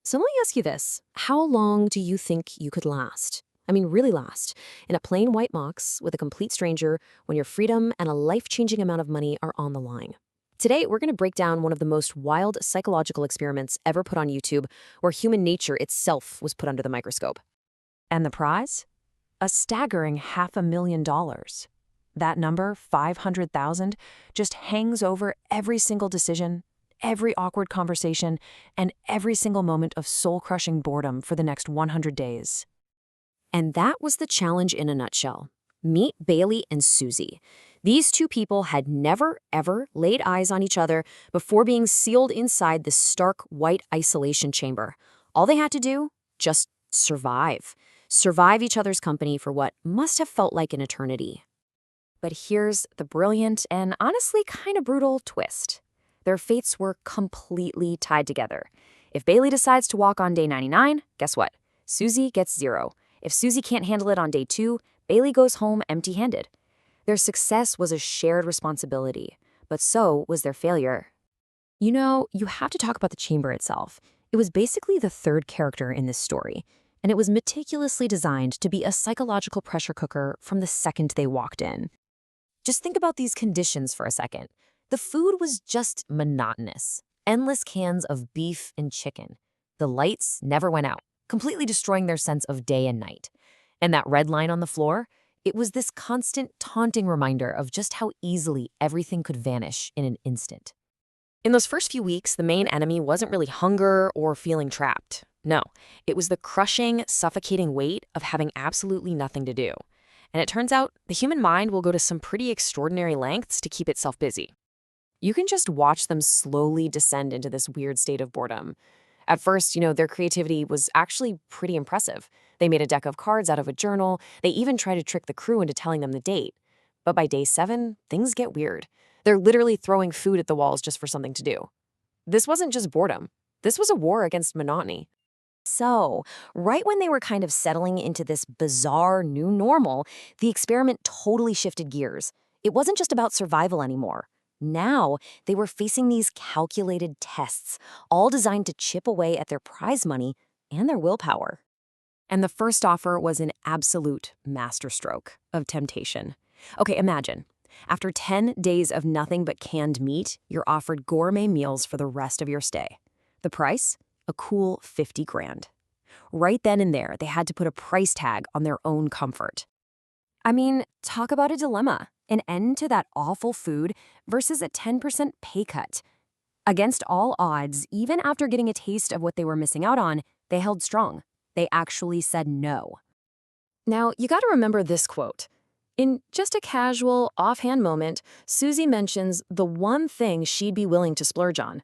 So let me ask you this. How long do you think you could last? I mean, really last, in a plain white box with a complete stranger when your freedom and a life-changing amount of money are on the line. Today, we're going to break down one of the most wild psychological experiments ever put on YouTube, where human nature itself was put under the microscope. And the prize? A staggering $500,000. That number, 500,000, just hangs over every single decision, every awkward conversation, and every single moment of soul-crushing boredom for the next 100 days. And that was the challenge in a nutshell. Meet Bailey and Susie. These two people had never, ever laid eyes on each other before being sealed inside this stark white isolation chamber. All they had to do? Just survive. Survive each other's company for what must have felt like an eternity. But here's the brilliant and honestly kind of brutal twist. Their fates were completely tied together. If Bailey decides to walk on day 99, guess what? Susie gets 0. If Susie can't handle it on day 2, Bailey goes home empty-handed. Their success was a shared responsibility, but so was their failure. You know, you have to talk about the chamber itself. It was basically the third character in this story, and it was meticulously designed to be a psychological pressure cooker from the second they walked in. Just think about these conditions for a second. The food was just monotonous. Endless cans of beef and chicken. The lights never went out, completely destroying their sense of day and night. And that red line on the floor, it was this constant, taunting reminder of just how easily everything could vanish in an instant. In those first few weeks, the main enemy wasn't really hunger or feeling trapped. No, it was the crushing, suffocating weight of having absolutely nothing to do. And it turns out the human mind will go to some pretty extraordinary lengths to keep itself busy. You can just watch them slowly descend into this weird state of boredom. At first, their creativity was actually pretty impressive. They made a deck of cards out of a journal. They even tried to trick the crew into telling them the date. But by day 7, things get weird. They're literally throwing food at the walls just for something to do. This wasn't just boredom. This was a war against monotony. So, right when they were kind of settling into this bizarre new normal, the experiment totally shifted gears. It wasn't just about survival anymore. Now, they were facing these calculated tests, all designed to chip away at their prize money and their willpower. And the first offer was an absolute masterstroke of temptation. Okay, imagine. After 10 days of nothing but canned meat, you're offered gourmet meals for the rest of your stay. The price? A cool 50 grand. Right then and there, they had to put a price tag on their own comfort. I mean, talk about a dilemma. An end to that awful food versus a 10% pay cut. Against all odds, even after getting a taste of what they were missing out on, they held strong. They actually said no. Now, you gotta remember this quote. In just a casual, offhand moment, Susie mentions the one thing she'd be willing to splurge on.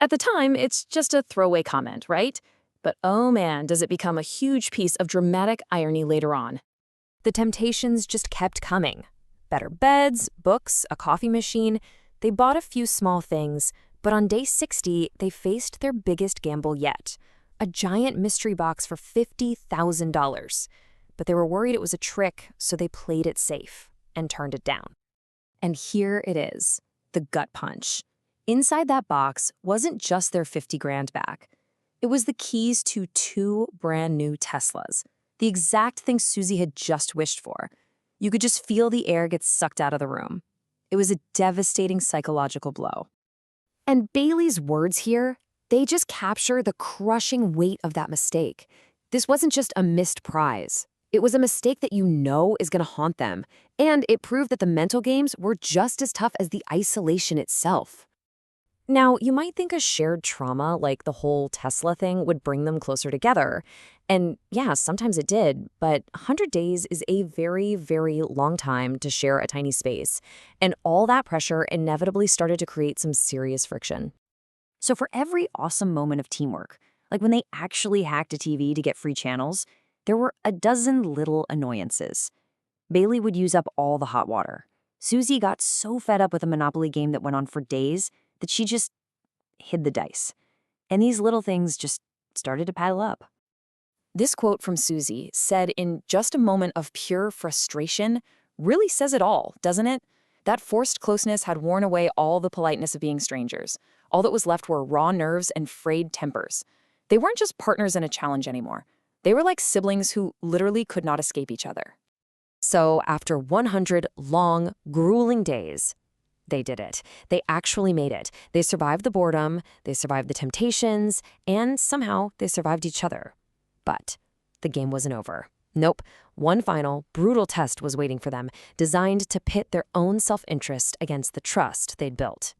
At the time, it's just a throwaway comment, right? But oh man, does it become a huge piece of dramatic irony later on. The temptations just kept coming. Better beds, books, a coffee machine. They bought a few small things, but on day 60, they faced their biggest gamble yet. A giant mystery box for $50,000. But they were worried it was a trick, so they played it safe and turned it down. And here it is, the gut punch. Inside that box wasn't just their 50 grand back. It was the keys to 2 brand new Teslas, the exact thing Susie had just wished for. You could just feel the air get sucked out of the room. It was a devastating psychological blow. And Bailey's words here, they just capture the crushing weight of that mistake. This wasn't just a missed prize. It was a mistake that you know is going to haunt them, and it proved that the mental games were just as tough as the isolation itself. Now, you might think a shared trauma like the whole Tesla thing would bring them closer together. And yeah, sometimes it did, but 100 days is a very, very long time to share a tiny space. And all that pressure inevitably started to create some serious friction. So for every awesome moment of teamwork, like when they actually hacked a TV to get free channels, there were a dozen little annoyances. Bailey would use up all the hot water. Susie got so fed up with a Monopoly game that went on for days that she just hid the dice. And these little things just started to pile up. This quote from Susie, said in just a moment of pure frustration, really says it all, doesn't it? That forced closeness had worn away all the politeness of being strangers. All that was left were raw nerves and frayed tempers. They weren't just partners in a challenge anymore. They were like siblings who literally could not escape each other. So after 100 long, grueling days, they did it. They actually made it. They survived the boredom, they survived the temptations, and somehow they survived each other. But the game wasn't over. Nope. One final, brutal test was waiting for them, designed to pit their own self-interest against the trust they'd built.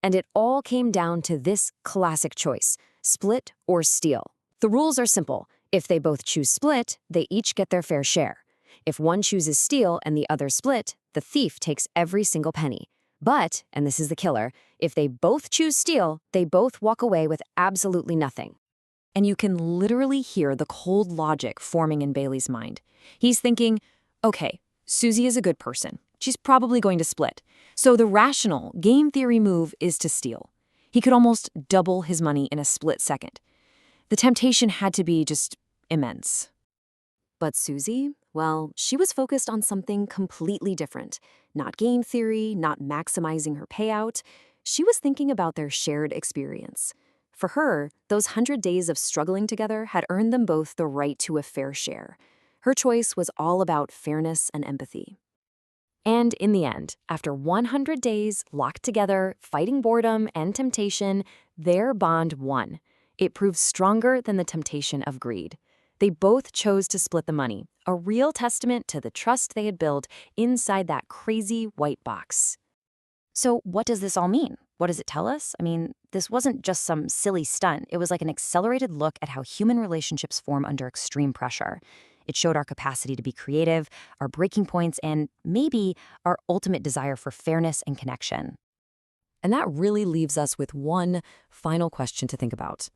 And it all came down to this classic choice: split or steal. The rules are simple. If they both choose split, they each get their fair share. If one chooses steal and the other split, the thief takes every single penny. But, and this is the killer, if they both choose steal, they both walk away with absolutely nothing. And you can literally hear the cold logic forming in Bailey's mind. He's thinking, okay, Susie is a good person. She's probably going to split. So the rational, game theory move is to steal. He could almost double his money in a split second. The temptation had to be just immense. But Susie, well, she was focused on something completely different. Not game theory, not maximizing her payout. She was thinking about their shared experience. For her, those 100 days of struggling together had earned them both the right to a fair share. Her choice was all about fairness and empathy. And in the end, after 100 days locked together, fighting boredom and temptation, their bond won. It proved stronger than the temptation of greed. They both chose to split the money, a real testament to the trust they had built inside that crazy white box. So what does this all mean? What does it tell us? I mean, this wasn't just some silly stunt. It was like an accelerated look at how human relationships form under extreme pressure. It showed our capacity to be creative, our breaking points, and maybe our ultimate desire for fairness and connection. And that really leaves us with one final question to think about.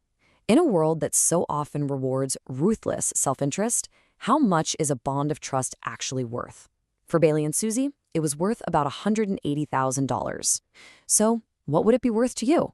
In a world that so often rewards ruthless self-interest, how much is a bond of trust actually worth? For Bailey and Susie, it was worth about $180,000. So, what would it be worth to you?